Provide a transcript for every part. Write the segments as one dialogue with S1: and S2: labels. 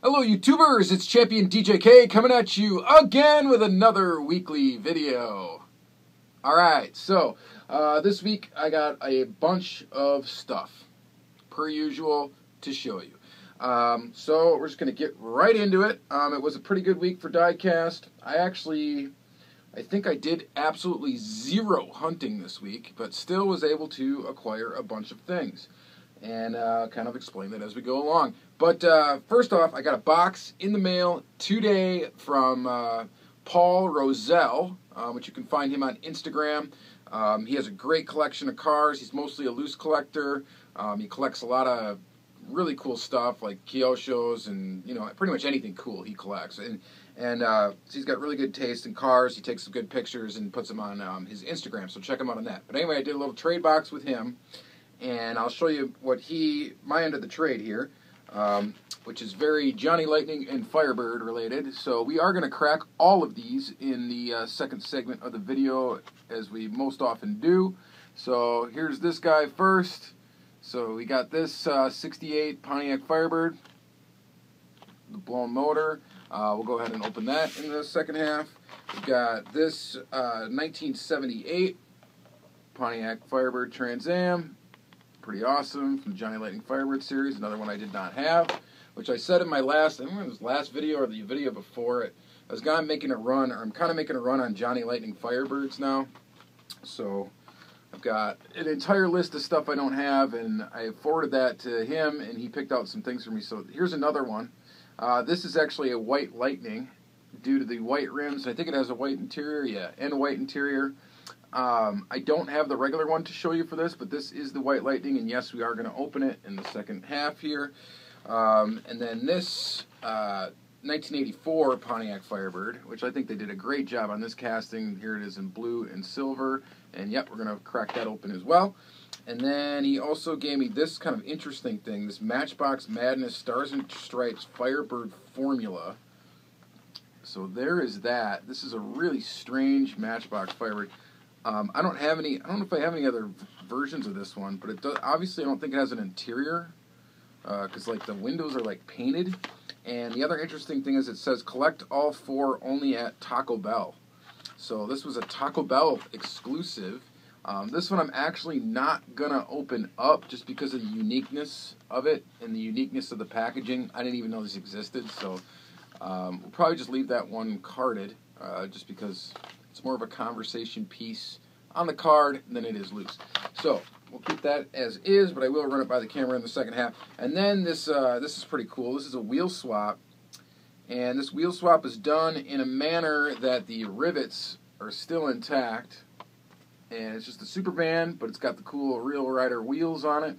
S1: Hello YouTubers, it's Championdjk coming at you again with another weekly video. Alright, so this week I got a bunch of stuff, per usual, to show you. So we're just going to get right into it. It was a pretty good week for Diecast. I think I did absolutely zero hunting this week, but still was able to acquire a bunch of things. And kind of explain that as we go along. But first off, I got a box in the mail today from Paul Rosell, which you can find him on Instagram. He has a great collection of cars. He's mostly a loose collector. He collects a lot of really cool stuff like Kyoshos and pretty much anything cool he collects. And so he's got really good taste in cars. He takes some good pictures and puts them on his Instagram. So check him out on that. But anyway, I did a little trade box with him. And I'll show you what my end of the trade here, which is very Johnny Lightning and Firebird related. So we are going to crack all of these in the second segment of the video, as we most often do. So here's this guy first. So we got this 68 Pontiac Firebird, the blown motor. We'll go ahead and open that in the second half. We got this 1978 Pontiac Firebird Trans Am. Pretty awesome, from the Johnny Lightning Firebird series. Another one I did not have, which I said in my last video or the video before it. I was kind of making a run on Johnny Lightning Firebirds now. So I've got an entire list of stuff I don't have, and I forwarded that to him, and he picked out some things for me. So here's another one. This is actually a white Lightning due to the white rims. I think it has a white interior, yeah, and a white interior. I don't have the regular one to show you for this, but this is the White Lightning, and yes, we are going to open it in the second half here. And then this 1984 Pontiac Firebird, which I think they did a great job on this casting. Here it is in blue and silver, and yep, we're going to crack that open as well. And then he also gave me this kind of interesting thing, this Matchbox Madness Stars and Stripes Firebird Formula. So there is that. This is a really strange Matchbox Firebird. I don't know if I have any other versions of this one, but it does, obviously I don't think it has an interior, because like the windows are like painted. And the other interesting thing is it says collect all four only at Taco Bell. So this was a Taco Bell exclusive. This one I'm actually not gonna open up just because of the uniqueness of it and the uniqueness of the packaging. I didn't even know this existed, so we'll probably just leave that one carded, just because it's more of a conversation piece on the card than it is loose. So we'll keep that as is, but I will run it by the camera in the second half. And then this is pretty cool. This is a wheel swap, and this wheel swap is done in a manner that the rivets are still intact. And it's just a super van, but it's got the cool Real Rider wheels on it.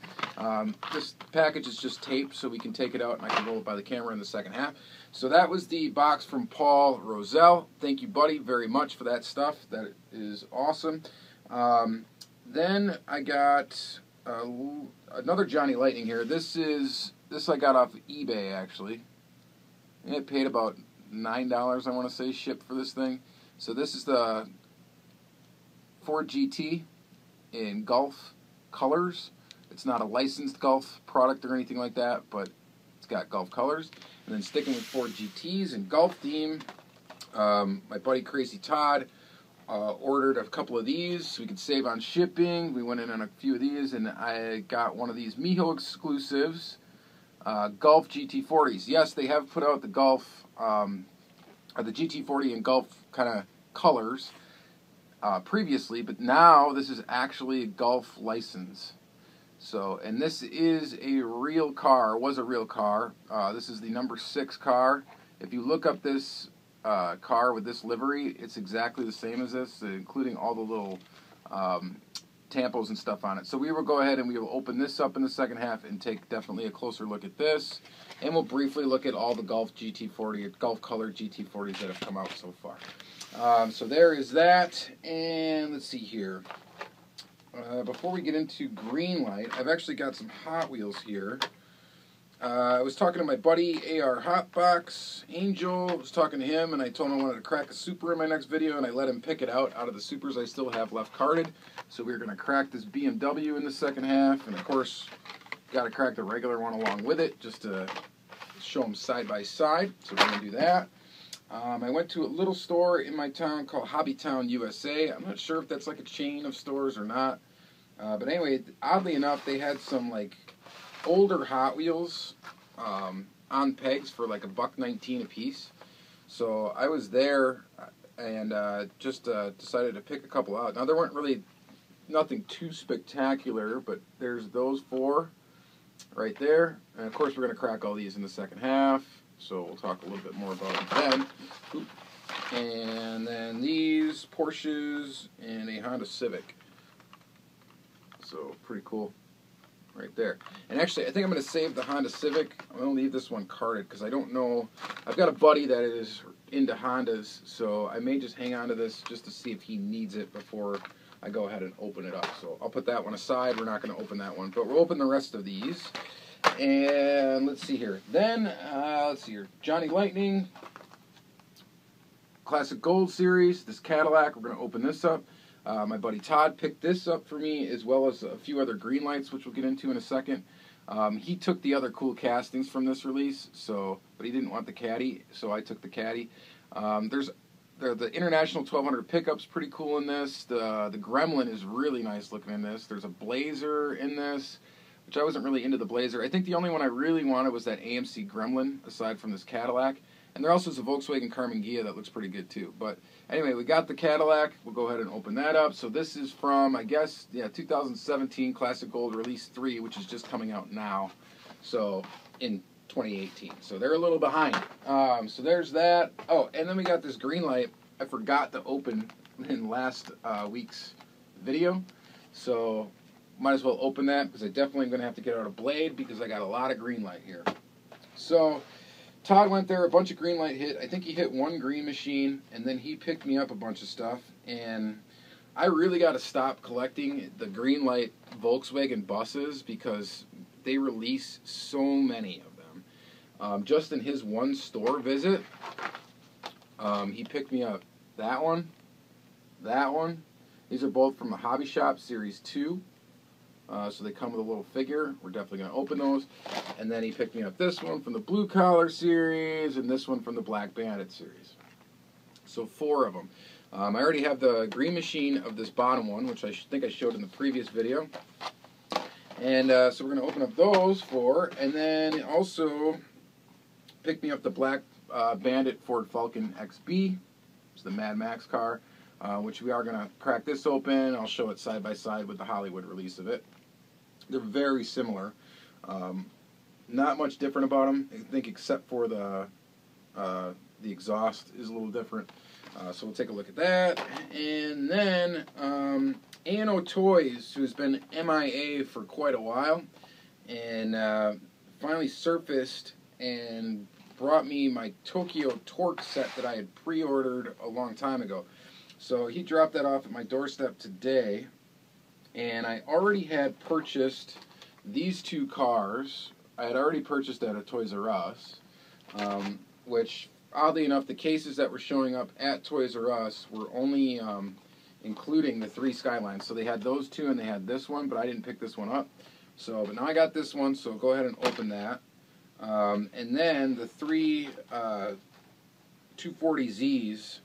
S1: This package is just taped, so we can take it out and I can roll it by the camera in the second half. So that was the box from Paul Rosell. Thank you, buddy, very much for that stuff. That is awesome. Then I got another Johnny Lightning here. This I got off of eBay, actually. And it paid about $9, I want to say, shipped for this thing. So this is the Ford GT in Gulf colors. It's not a licensed Gulf product or anything like that, but it's got Gulf colors. And then sticking with Ford GTs in Gulf theme, my buddy Crazy Todd ordered a couple of these so we could save on shipping. We went in on a few of these, and I got one of these Miho exclusives, Gulf GT40s. Yes, they have put out the Gulf, or the GT40 in Gulf kind of colors previously, but now this is actually a Gulf license. So, and this is a real car, was a real car. This is the number 6 car. If you look up this car with this livery, it's exactly the same as this, including all the little tampos and stuff on it. So we will go ahead and we will open this up in the second half and take definitely a closer look at this. And we'll briefly look at all the Gulf GT40, Gulf color GT40s that have come out so far. So there is that, and let's see here. Before we get into Greenlight, I've actually got some Hot Wheels here. I was talking to my buddy AR Hotbox Angel. I was talking to him, and I told him I wanted to crack a Super in my next video, and I let him pick it out of the Supers I still have left carded. So we're going to crack this BMW in the second half, and of course, got to crack the regular one along with it, just to show them side by side. So we're going to do that. I went to a little store in my town called Hobbytown, USA. I'm not sure if that's like a chain of stores or not. But anyway, oddly enough, they had some like older Hot Wheels on pegs for like $1.19 a piece. So I was there and just decided to pick a couple out. Now there weren't really nothing too spectacular, but there's those four right there. And of course we're going to crack all these in the second half. So we'll talk a little bit more about them then. Oop. And then these Porsches and a Honda Civic. So pretty cool right there. And actually I think I'm going to save the Honda Civic. I'm going to leave this one carded because I don't know. I've got a buddy that is into Hondas, so I may just hang on to this just to see if he needs it before I go ahead and open it up. So I'll put that one aside. We're not going to open that one, but we'll open the rest of these. And let's see here. Then, let's see here. Johnny Lightning, Classic Gold Series, this Cadillac. We're going to open this up. My buddy Todd picked this up for me, as well as a few other Greenlights, which we'll get into in a second. He took the other cool castings from this release, but he didn't want the Caddy, so I took the Caddy. The International 1200 pickup's pretty cool in this. The Gremlin is really nice looking in this. There's a Blazer in this, which I wasn't really into the Blazer. I think the only one I really wanted was that AMC Gremlin, aside from this Cadillac. And there also is a Volkswagen Carmen Ghia that looks pretty good too. But anyway, we got the Cadillac. We'll go ahead and open that up. So this is from, I guess, 2017 Classic Gold Release 3, which is just coming out now. So in 2018. So they're a little behind. So there's that. Oh, and then we got this Greenlight I forgot to open in last week's video. So might as well open that because I definitely am going to have to get out a blade because I got a lot of Greenlight here. So Todd went there, a bunch of Greenlight hit. I think he hit one green machine, and then he picked me up a bunch of stuff. And I really got to stop collecting the Greenlight Volkswagen buses because they release so many of them. Just in his one store visit, he picked me up that one. These are both from the Hobby Shop Series 2. So they come with a little figure. We're definitely going to open those. And then he picked me up this one from the Blue Collar series and this one from the Black Bandit series. So 4 of them. I already have the green machine of this bottom one, which I think I showed in the previous video. And so we're going to open up those 4. And then also picked me up the Black Bandit Ford Falcon XB. It's the Mad Max car, which we are going to crack this open. I'll show it side by side with the Hollywood release of it. They're very similar. Not much different about them, I think, except for the exhaust is a little different. So we'll take a look at that. And then A&O Toys, who's been MIA for quite a while, and finally surfaced and brought me my Tokyo Torque set that I had pre-ordered a long time ago. So he dropped that off at my doorstep today, and I already had purchased these 2 cars. I had already purchased at a Toys R Us, which, oddly enough, the cases that were showing up at Toys R Us were only including the 3 Skylines. So they had those 2 and they had this one, but I didn't pick this one up. So, but now I got this one, so go ahead and open that. And then the 3 240Zs,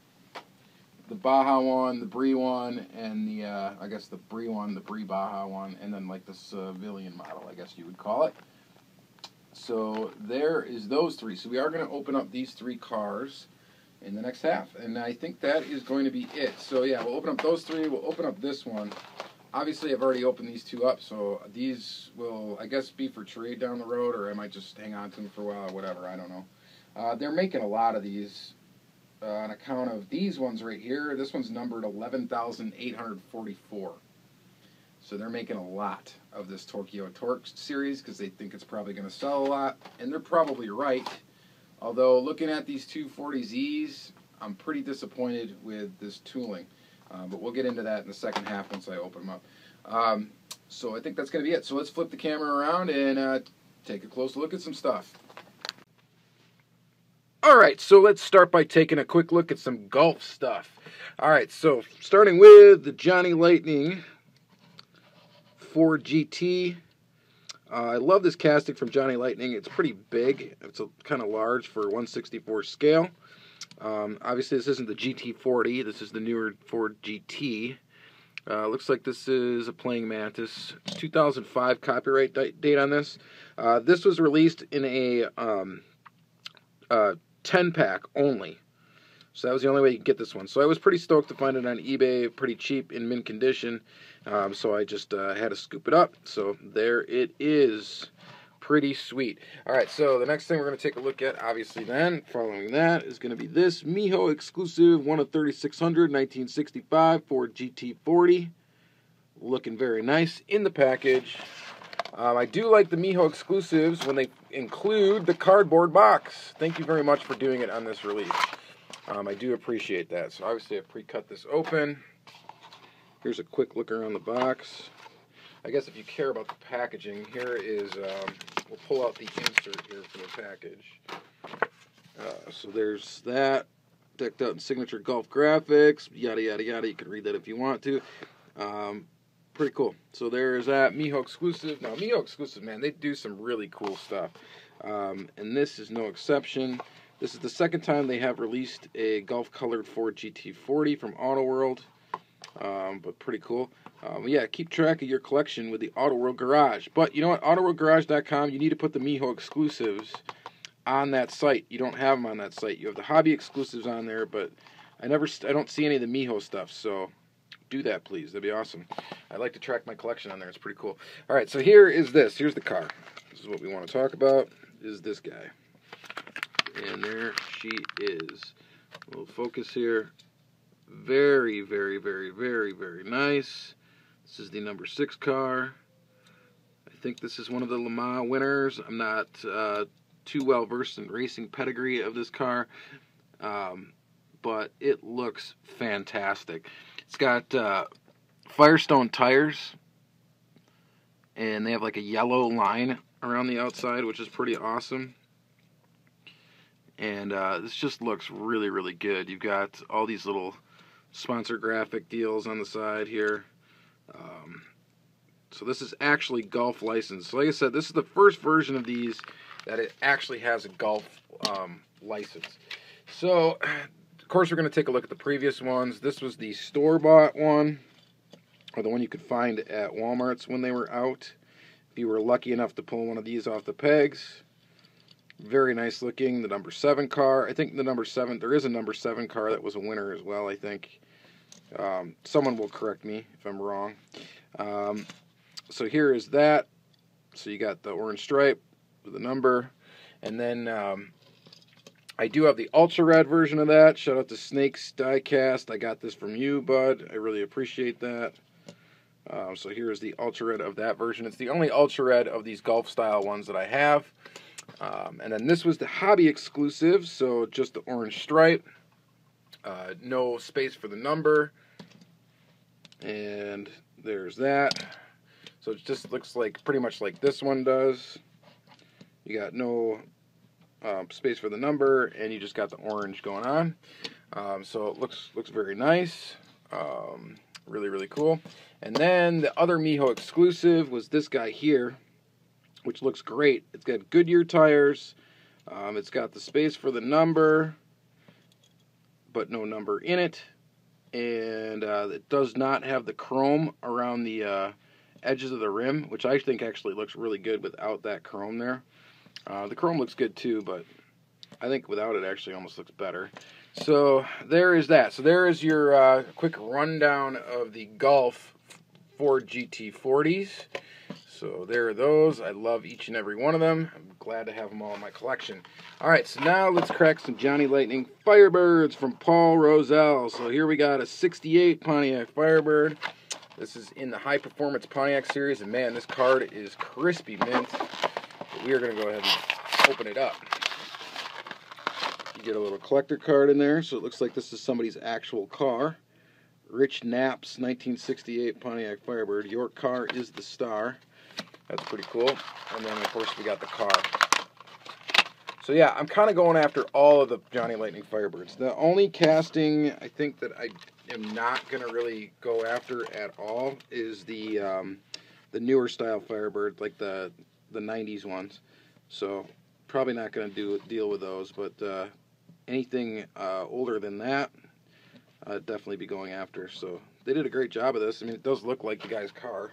S1: the Baja one, the Brie one, and the, I guess the Brie one, the Brie Baja one, and then like the civilian model, I guess you would call it. So there is those 3. So we are going to open up these 3 cars in the next half. And I think that is going to be it. So yeah, we'll open up those 3. We'll open up this one. Obviously, I've already opened these 2 up, so these will, I guess, be for trade down the road, or I might just hang on to them for a while, or whatever, I don't know. They're making a lot of these on account of these ones right here. This one's numbered 11,844. So they're making a lot of this Tokyo Torque series because they think it's probably going to sell a lot, and they're probably right. Although, looking at these 240Zs, I'm pretty disappointed with this tooling. But we'll get into that in the second half once I open them up. So I think that's going to be it. So let's flip the camera around and take a close look at some stuff. Alright, so let's start by taking a quick look at some Gulf stuff. Alright, so starting with the Johnny Lightning Ford GT. I love this casting from Johnny Lightning. It's pretty big. It's kind of large for 1/64 scale. Obviously, this isn't the GT40. This is the newer Ford GT. Looks like this is a playing mantis. 2005 copyright date on this. This was released in a 10-pack only. So that was the only way you could get this one. So I was pretty stoked to find it on eBay, pretty cheap in mint condition. So I just had to scoop it up. So there it is. Pretty sweet. Alright, so the next thing we're going to take a look at, obviously then, following that, is going to be this Miho exclusive 1 of 3600 1965 Ford GT40. Looking very nice in the package. I do like the Miho exclusives when they include the cardboard box. Thank you very much for doing it on this release. I do appreciate that. So obviously I pre-cut this open. Here's a quick look around the box. I guess if you care about the packaging, here is, we'll pull out the insert here for the package. So there's that, decked out in signature Gulf graphics, yada yada yada. You can read that if you want to. Pretty cool. So there's that Miho exclusive. Now Miho exclusive, man, they do some really cool stuff. And this is no exception. This is the second time they have released a Gulf-colored Ford GT40 from Auto World, but pretty cool. Yeah, keep track of your collection with the Auto World Garage. But you know what? AutoWorldGarage.com, you need to put the Miho exclusives on that site. You don't have them on that site. You have the hobby exclusives on there, but I don't see any of the Miho stuff. So do that, please. That'd be awesome. I like to track my collection on there. It's pretty cool. All right, so here is this. Here's the car. This is what we want to talk about. Is this guy. And there she is. A little focus here. Very, very, very, very, very nice. This is the number 6 car. I think this is one of the Le Mans winners. I'm not too well versed in racing pedigree of this car, but it looks fantastic. It's got Firestone tires, and they have like a yellow line around the outside, which is pretty awesome. And this just looks really, really good. You've got all these little sponsor graphic deals on the side here. So this is actually Gulf licensed. So like I said, this is the first version of these that it actually has a Gulf license. So, of course, we're going to take a look at the previous ones. This was the store-bought one, or the one you could find at Walmart's when they were out. If you were lucky enough to pull one of these off the pegs. Very nice looking. The number 7 car. I think the number 7, there is a number 7 car that was a winner as well, I think. Someone will correct me if I'm wrong. So here is that. So you got the orange stripe with the number. And then I do have the ultra red version of that. Shout out to Snakes Diecast. I got this from you, bud. I really appreciate that. So here is the ultra red of that version. It's the only ultra red of these Gulf style ones that I have. And then this was the hobby exclusive, so just the orange stripe, no space for the number, and there's that. So it just looks like pretty much like this one does. You got no space for the number, and you just got the orange going on. So it looks very nice, really, really cool. And then the other Miho exclusive was this guy here, which looks great. It's got Goodyear tires. It's got the space for the number, but no number in it. And it does not have the chrome around the edges of the rim, which I think actually looks really good without that chrome there. The chrome looks good too, but I think without it actually almost looks better. So there is that. So there is your quick rundown of the Gulf Ford GT40s. So there are those. I love each and every one of them. I'm glad to have them all in my collection. Alright, so now let's crack some Johnny Lightning Firebirds from Paul Roselle. So here we got a 68 Pontiac Firebird. This is in the high performance Pontiac series, and man, this card is crispy mint. But we are going to go ahead and open it up. You get a little collector card in there, so it looks like this is somebody's actual car. Rich Knapp's 1968 Pontiac Firebird. Your car is the star. That's pretty cool. And then, of course, we got the car. So, yeah, I'm kind of going after all of the Johnny Lightning Firebirds. The only casting I think that I am not going to really go after at all is the newer style Firebird, like the the 90s ones. So probably not going to deal with those, but anything older than that, I'd definitely be going after. So they did a great job of this. I mean, it does look like the guy's car,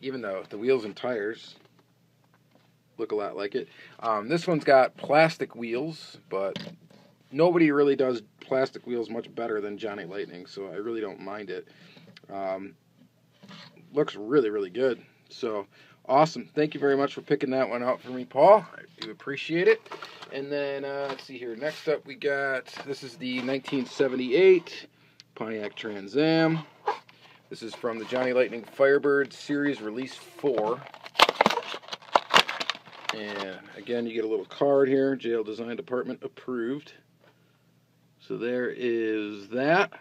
S1: even though the wheels and tires look a lot like it. This one's got plastic wheels, but nobody really does plastic wheels much better than Johnny Lightning, so I really don't mind it. Looks really, really good. So awesome. Thank you very much for picking that one out for me, Paul. I do appreciate it. And then, let's see here. Next up we got, this is the 1978 Pontiac Trans Am. This is from the Johnny Lightning Firebird Series Release 4. And again, you get a little card here, Jail Design Department approved. So there is that.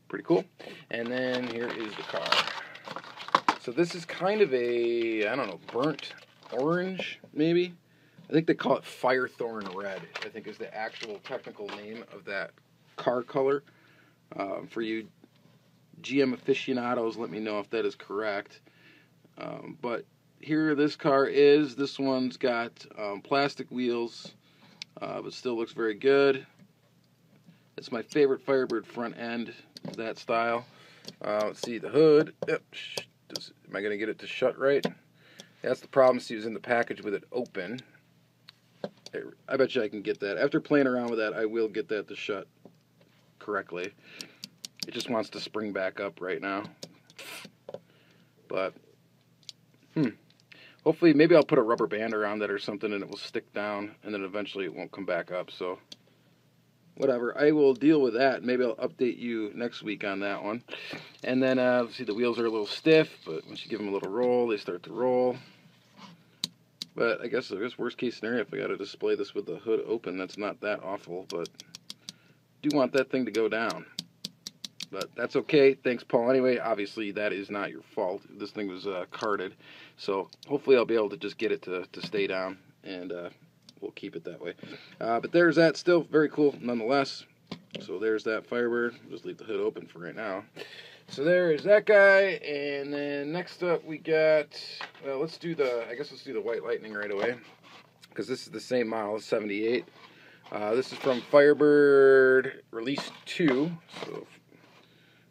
S1: Pretty cool. And then here is the car. So this is kind of a, I don't know, burnt orange, maybe? I think they call it Firethorn Red, I think is the actual technical name of that car color. For you GM aficionados, let me know if that is correct. But here this car is. This one's got plastic wheels, but still looks very good. It's my favorite Firebird front end, that style. Let's see, the hood. Yep. Am I going to get it to shut right? That's the problem. See, it was in the package with it open. I bet you I can get that. After playing around with that, I will get that to shut correctly. It just wants to spring back up right now. But, hopefully, maybe I'll put a rubber band around that or something and it will stick down and then eventually it won't come back up. So, whatever, I will deal with that. Maybe I'll update you next week on that one. And then, see, the wheels are a little stiff, but once you give them a little roll, they start to roll. But I guess worst case scenario, if I got to display this with the hood open, that's not that awful, but do want that thing to go down. But that's okay. Thanks, Paul. Anyway, obviously, that is not your fault. This thing was carded. So hopefully I'll be able to just get it to stay down, and we'll keep it that way. But there's that. Still very cool nonetheless. So there's that Firebird. Just leave the hood open for right now. So there is that guy. And then next up we got, well, let's do the White Lightning right away, because this is the same model, 78. This is from Firebird Release 2. So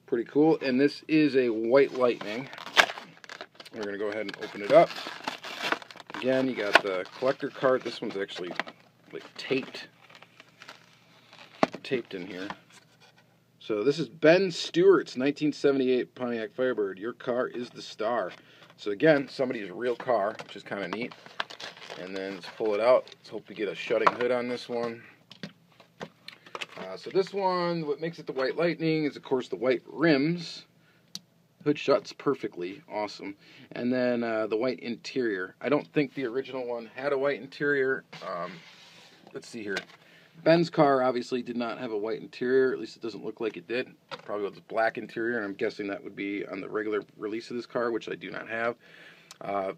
S1: pretty cool. And this is a White Lightning. We're going to go ahead and open it up. Again, you got the collector card. This one's actually like taped in here. So this is Ben Stewart's 1978 Pontiac Firebird. Your car is the star. So again, somebody's real car, which is kind of neat. And then let's pull it out. Let's hope we get a shutting hood on this one. So this one, what makes it the White Lightning is, of course, the white rims. Hood shuts perfectly. Awesome. And then the white interior. I don't think the original one had a white interior. Let's see here. Ben's car obviously did not have a white interior. At least it doesn't look like it did. Probably with a black interior, and I'm guessing that would be on the regular release of this car, which I do not have.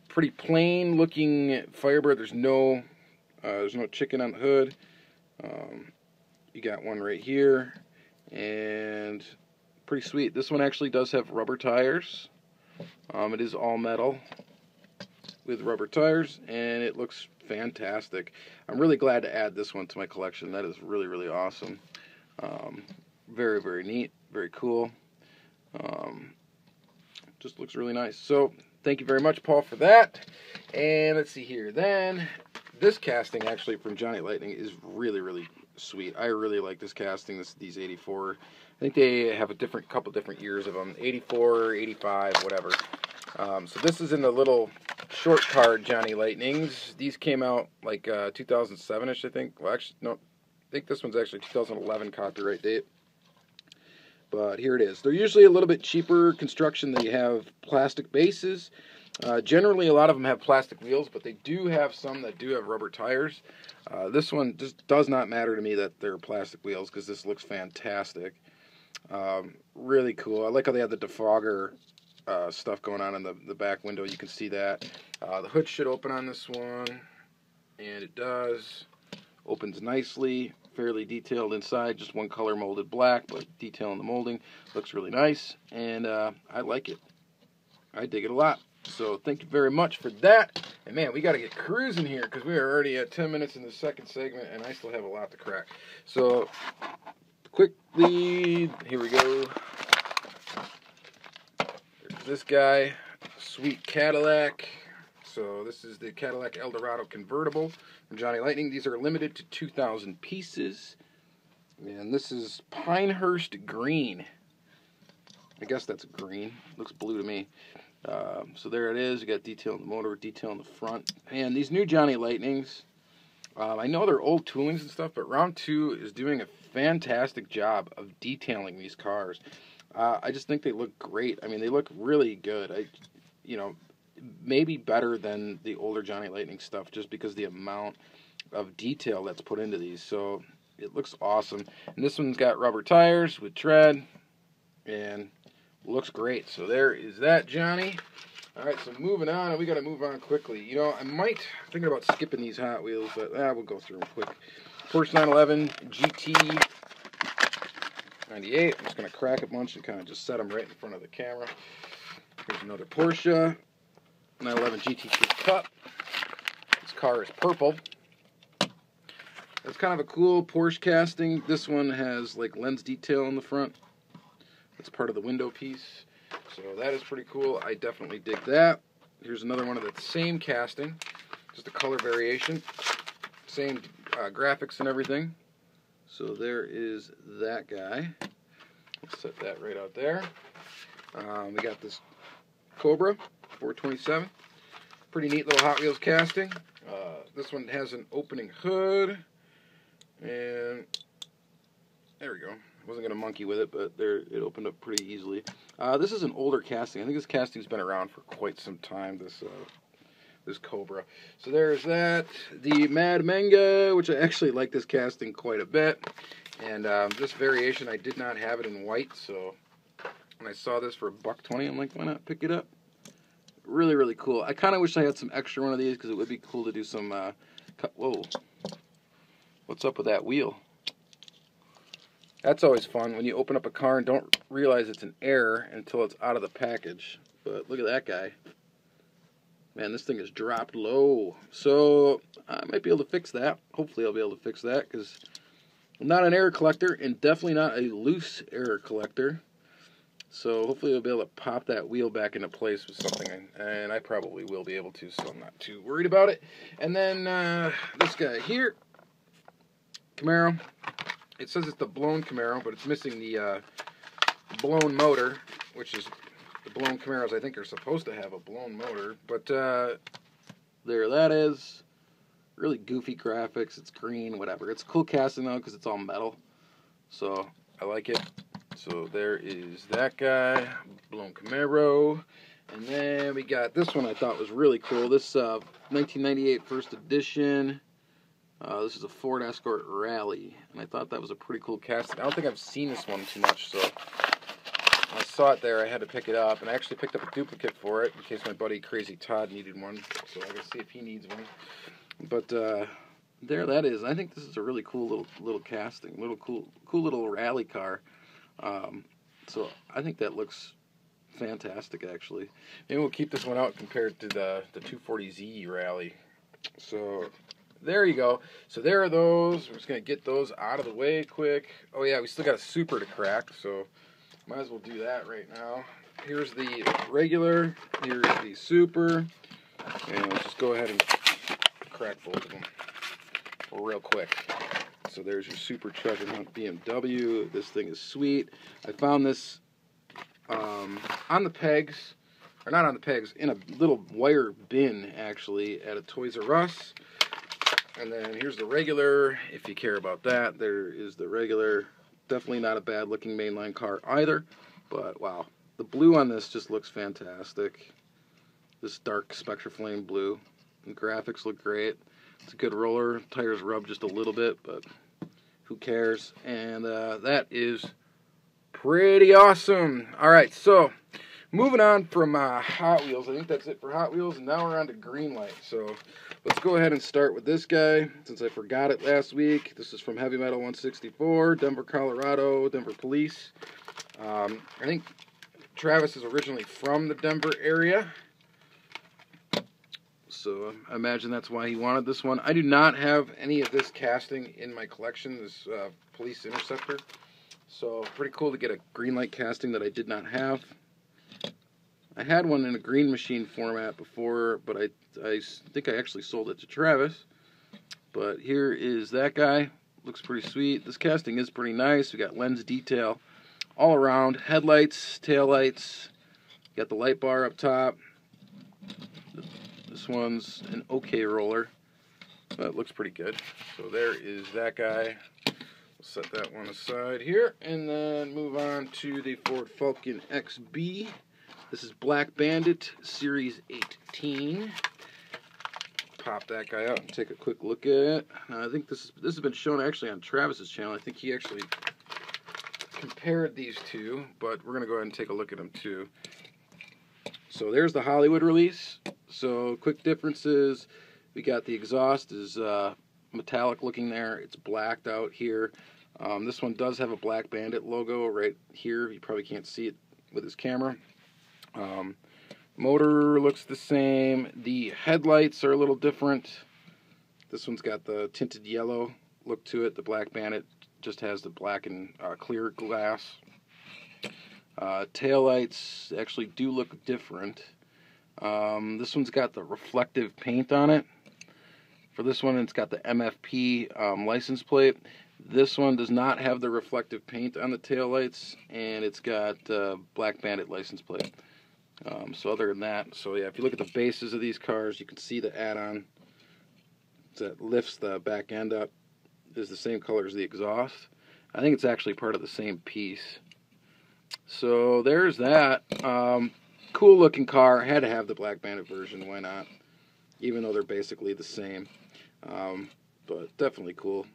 S1: Pretty plain looking Firebird. There's no chicken on the hood. You got one right here, and pretty sweet. This one actually does have rubber tires. It is all metal with rubber tires, and it looks fantastic. I'm really glad to add this one to my collection. That is really, really awesome. Very, very neat. Very cool. Just looks really nice. So thank you very much, Paul, for that. And let's see here. Then this casting actually from Johnny Lightning is really, really sweet. I really like this casting. These 84. I think they have a couple different years of them. 84, 85, whatever. So this is in the little short card Johnny Lightnings. These came out like 2007-ish, I think. Well, actually, no. I think this one's actually 2011 copyright date. But here it is. They're usually a little bit cheaper construction. They have plastic bases. Generally, a lot of them have plastic wheels, but they do have some that do have rubber tires. This one just does not matter to me that they're plastic wheels, because this looks fantastic. Really cool. I like how they have the defogger stuff going on in the back window. You can see that. The hood should open on this one, and it does. Opens nicely. Fairly detailed inside. Just one color molded black, but detail in the molding. Looks really nice, and I like it. I dig it a lot. So thank you very much for that. And man, we got to get cruising here because we are already at 10 minutes in the second segment, and I still have a lot to crack. So quickly, here we go. There's this guy, sweet Cadillac. So this is the Cadillac Eldorado convertible from Johnny Lightning. These are limited to 2,000 pieces. And this is Pinehurst green. I guess that's green. Looks blue to me. So there it is. You got detail in the motor, detail in the front. And these new Johnny Lightnings, I know they're old toolings and stuff, but Round 2 is doing a fantastic job of detailing these cars. I just think they look great. I mean, they look really good. Maybe better than the older Johnny Lightning stuff, just because the amount of detail that's put into these. So it looks awesome. And this one's got rubber tires with tread, and looks great. So there is that, Johnny. All right, so moving on, and we got to move on quickly. You know, thinking about skipping these Hot Wheels, but we'll go through them quick. Porsche 911 GT 98. I'm just going to crack a bunch and kind of just set them right in front of the camera. Here's another Porsche 911 GT Cup. This car is purple. It's kind of a cool Porsche casting. This one has like lens detail in the front. It's part of the window piece. So that is pretty cool. I definitely dig that. Here's another one of the same casting. Just a color variation. Same graphics and everything. So there is that guy. Let's set that right out there. We got this Cobra 427. Pretty neat little Hot Wheels casting. This one has an opening hood. And there we go. I wasn't going to monkey with it, but there it opened up pretty easily. This is an older casting. I think this casting's been around for quite some time, this Cobra. So there's that. The Mad Manga, which I actually like this casting quite a bit. And this variation, I did not have it in white, so when I saw this for $1.20, I'm like, why not pick it up? Really, really cool. I kind of wish I had some extra one of these, because it would be cool to do some... Whoa. What's up with that wheel? That's always fun when you open up a car and don't realize it's an error until it's out of the package. But look at that guy. Man, this thing is dropped low. So I might be able to fix that. Hopefully I'll be able to fix that, because I'm not an error collector and definitely not a loose error collector. So hopefully I'll be able to pop that wheel back into place with something. And I probably will be able to, so I'm not too worried about it. And then this guy here. Camaro. It says it's the blown Camaro, but it's missing the blown motor, which is the blown Camaros I think are supposed to have a blown motor. But there that is. Really goofy graphics. It's green, whatever. It's cool casting though, because it's all metal. So I like it. So there is that guy, blown Camaro. And then we got this one I thought was really cool. This 1998 first edition. This is a Ford Escort Rally, and I thought that was a pretty cool casting. I don't think I've seen this one too much, so when I saw it there, I had to pick it up, and I actually picked up a duplicate for it in case my buddy Crazy Todd needed one, so I gotta see if he needs one. But there that is. I think this is a really cool little casting, cool little rally car. So I think that looks fantastic, actually. Maybe we'll keep this one out compared to the 240Z Rally. So there you go. So there are those. We're just going to get those out of the way quick. Oh yeah, we still got a Super to crack, so might as well do that right now. Here's the regular. Here's the Super. And let's just go ahead and crack both of them real quick. So there's your Super Treasure Hunt BMW. This thing is sweet. I found this on the pegs, or not on the pegs, in a little wire bin, actually, at a Toys R Us. And then here's the regular, if you care about that. There is the regular. Definitely not a bad looking mainline car either. But wow, the blue on this just looks fantastic. This dark Spectra Flame blue. The graphics look great. It's a good roller. Tires rub just a little bit, but who cares? And that is pretty awesome. Alright, so moving on from Hot Wheels. I think that's it for Hot Wheels, and now we're on to Greenlight. So let's go ahead and start with this guy, since I forgot it last week. This is from Heavy Metal 164, Denver, Colorado, Denver Police. I think Travis is originally from the Denver area. So I imagine that's why he wanted this one. I do not have any of this casting in my collection, this Police Interceptor. So pretty cool to get a Greenlight casting that I did not have. I had one in a green machine format before, but I think I actually sold it to Travis. But here is that guy. Looks pretty sweet. This casting is pretty nice. We got lens detail all around. Headlights, taillights. Got the light bar up top. This one's an okay roller. But it looks pretty good. So there is that guy. We'll set that one aside here. And then move on to the Ford Falcon XB. This is Black Bandit, Series 18. Pop that guy out and take a quick look at it. I think this has been shown actually on Travis's channel. I think he actually compared these two, but we're going to go ahead and take a look at them too. So there's the Hollywood release. So quick differences. We got the exhaust is metallic looking there. It's blacked out here. This one does have a Black Bandit logo right here. You probably can't see it with his camera. Motor looks the same. The headlights are a little different. This one's got the tinted yellow look to it. The Black Bandit just has the black and clear glass. Taillights actually do look different. This one's got the reflective paint on it. For this one, it's got the MFP license plate. This one does not have the reflective paint on the taillights, and it's got Black Bandit license plate. So other than that, so yeah, if you look at the bases of these cars, you can see the add-on that lifts the back end up is the same color as the exhaust. I think it's actually part of the same piece. So there's that. Cool looking car. Had to have the Black Bandit version. Why not? Even though they're basically the same. But definitely cool.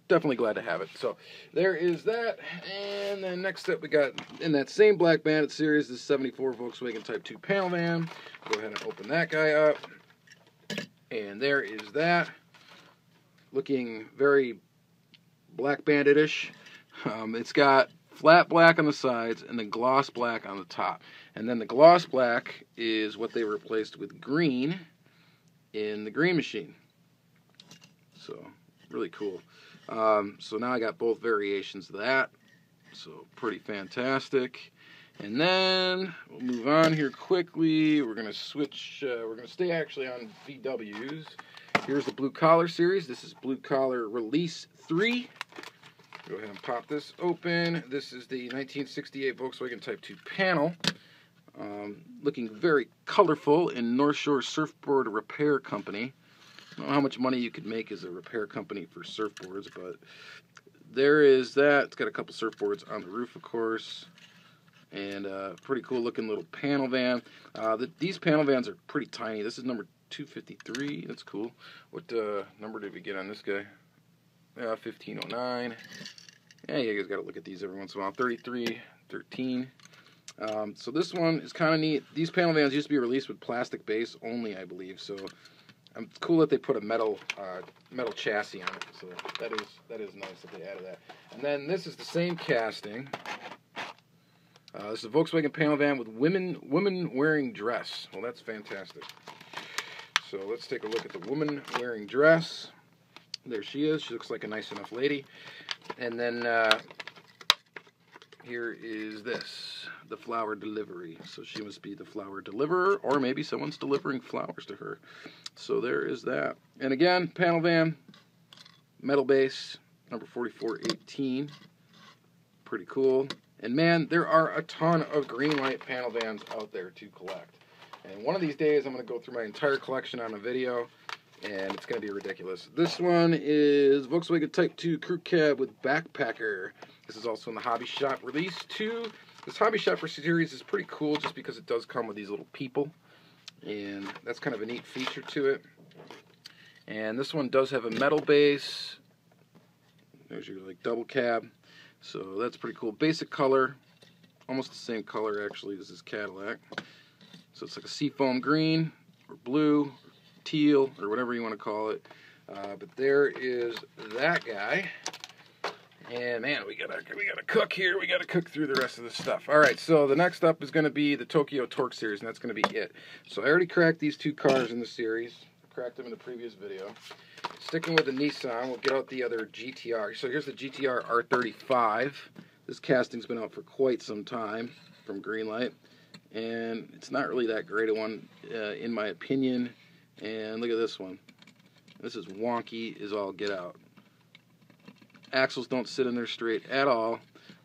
S1: Definitely glad to have it. So there is that. And then next up we got in that same Black Bandit series, this 74 Volkswagen Type 2 panel van. Go ahead and open that guy up. And there is that. Looking very Black Bandit-ish. It's got flat black on the sides and then gloss black on the top. And then the gloss black is what they replaced with green in the green machine. So really cool. So now I got both variations of that. So pretty fantastic. And then we'll move on here quickly. We're going to switch. We're going to stay actually on VWs. Here's the Blue Collar series. This is Blue Collar Release 3. Go ahead and pop this open. This is the 1968 Volkswagen Type 2 panel. Looking very colorful in North Shore Surfboard Repair Company. I don't know how much money you could make as a repair company for surfboards, but there is that. It's got a couple surfboards on the roof, of course, and pretty cool looking little panel van. These panel vans are pretty tiny. This is number 253. That's cool. What number did we get on this guy? 1509. Yeah, you guys got to look at these every once in a while. 3313. So this one is kind of neat. These panel vans used to be released with plastic base only, I believe. So it's cool that they put a metal chassis on it. So that is nice that they added that. And then this is the same casting. This is a Volkswagen panel van with women wearing dress. Well, that's fantastic. So let's take a look at the woman wearing dress. There she is. She looks like a nice enough lady. And then here is this, the flower delivery. So she must be the flower deliverer, or maybe someone's delivering flowers to her. So there is that. And again, panel van, metal base, number 4418. Pretty cool. And man, there are a ton of Greenlight panel vans out there to collect. And one of these days, I'm going to go through my entire collection on a video, and it's going to be ridiculous. This one is Volkswagen Type 2 Crew Cab with Backpacker. This is also in the Hobby Shop Release 2. This Hobby Shop series is pretty cool just because it does come with these little people, and that's kind of a neat feature to it. And this one does have a metal base. There's your like double cab. So that's pretty cool. Basic color, almost the same color actually as this Cadillac. So it's like a seafoam green or blue, or teal, or whatever you want to call it. But there is that guy. And man, we gotta cook here. We gotta cook through the rest of this stuff. All right, so the next up is gonna be the Tokyo Torque series, and that's gonna be it. So I already cracked these two cars in the series. I cracked them in the previous video. Sticking with the Nissan, we'll get out the other GTR. So here's the GTR R35. This casting's been out for quite some time from Greenlight, and it's not really that great a one in my opinion. And look at this one. This is wonky as all get out. Axles don't sit in there straight at all.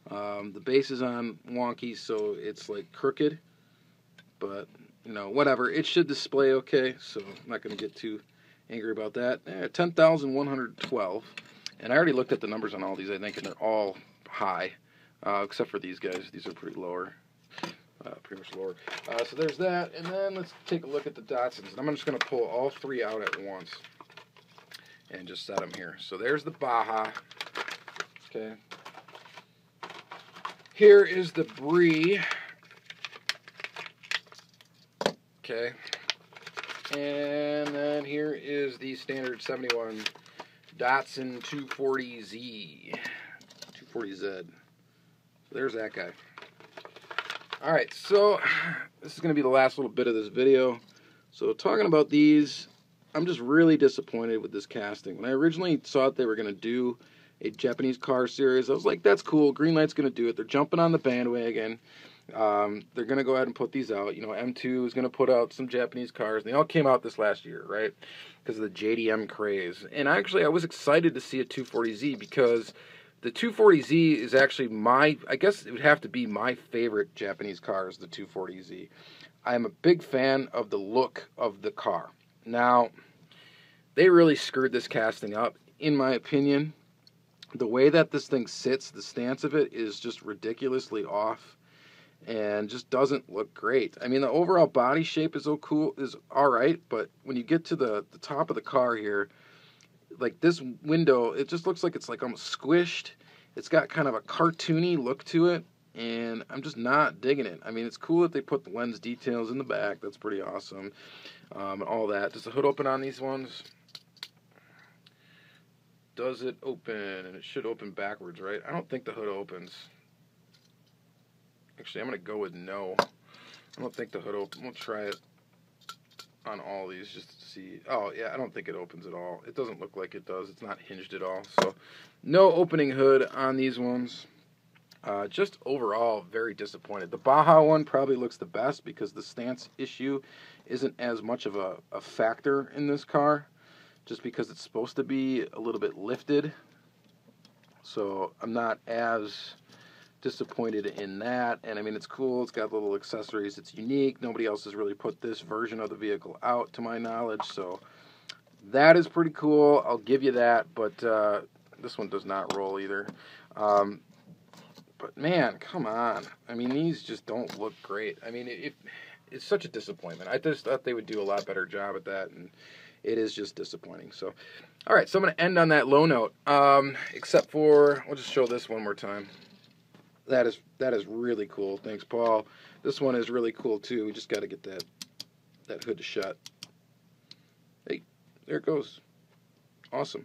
S1: The base is on wonky, so it's like crooked. But, you know, whatever. It should display okay, so I'm not going to get too angry about that. 10,112. And I already looked at the numbers on all these, I think, and they're all high. Except for these guys. These are pretty lower. Pretty much lower. So there's that. And then let's take a look at the Datsuns. I'm just going to pull all three out at once and just set them here. So there's the Baja. Okay. Here is the Brie. Okay. And then here is the standard 71 Datsun 240Z. 240Z. So there's that guy. Alright, so this is going to be the last little bit of this video. So talking about these, I'm just really disappointed with this casting. When I originally thought they were going to do a Japanese car series, I was like, that's cool, Greenlight's going to do it. They're jumping on the bandwagon. They're going to go ahead and put these out. You know, M2 is going to put out some Japanese cars. They all came out this last year, right? Because of the JDM craze. And actually, I was excited to see a 240Z because the 240Z is actually I guess it would have to be my favorite Japanese car is the 240Z. I'm a big fan of the look of the car. Now, they really screwed this casting up, in my opinion. The way that this thing sits, the stance of it is just ridiculously off and just doesn't look great. I mean, the overall body shape is all right, but when you get to the top of the car here, like this window, it just looks like it's like almost squished. It's got kind of a cartoony look to it, and I'm just not digging it. I mean, it's cool that they put the lens details in the back. That's pretty awesome. And all that. Does the hood open on these ones? Does it open? And it should open backwards, right? I don't think the hood opens. Actually, I'm going to go with no. I don't think the hood opens. We'll try it on all these just to see. Oh, yeah, I don't think it opens at all. It doesn't look like it does. It's not hinged at all. So, no opening hood on these ones. Just overall, very disappointed. The Baja one probably looks the best because the stance issue isn't as much of a factor in this car, just because it's supposed to be a little bit lifted. So I'm not as disappointed in that. And I mean, it's cool. It's got little accessories. It's unique. Nobody else has really put this version of the vehicle out, to my knowledge. So that is pretty cool. I'll give you that. But this one does not roll either. But man, come on. I mean, these just don't look great. I mean, it's such a disappointment. I just thought they would do a lot better job at that, and it is just disappointing. So, all right, so I'm going to end on that low note, except for, we'll just show this one more time. That is really cool. Thanks, Paul. This one is really cool, too. We just got to get that hood to shut. Hey, there it goes. Awesome.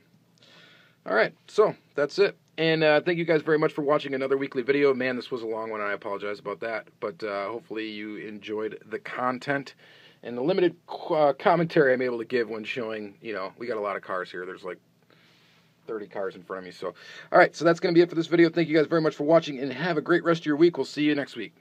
S1: All right, so that's it. And thank you guys very much for watching another weekly video. Man, this was a long one. I apologize about that. But hopefully you enjoyed the content and the limited commentary I'm able to give when showing, you know, we got a lot of cars here. There's like 30 cars in front of me. So, all right, so that's going to be it for this video. Thank you guys very much for watching, and have a great rest of your week. We'll see you next week.